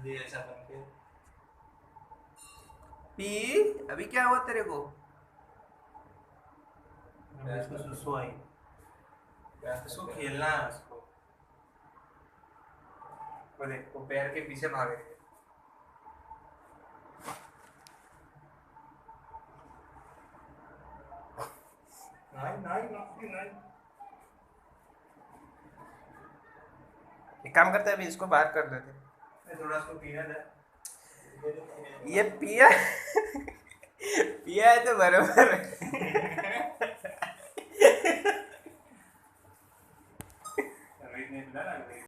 ये ऐसा करके पी। अभी क्या हुआ तेरे को? अब इसको सुसु आई। इसको खेलना है उसको। वो देख, वो पैर के पीछे भागे थे। नहीं नहीं नहीं नहीं। एक काम करते हैं, अभी इसको बाहर कर देते हैं। थोड़ा उसको पीने दे। ये पिया पिया है तो बरोबर है।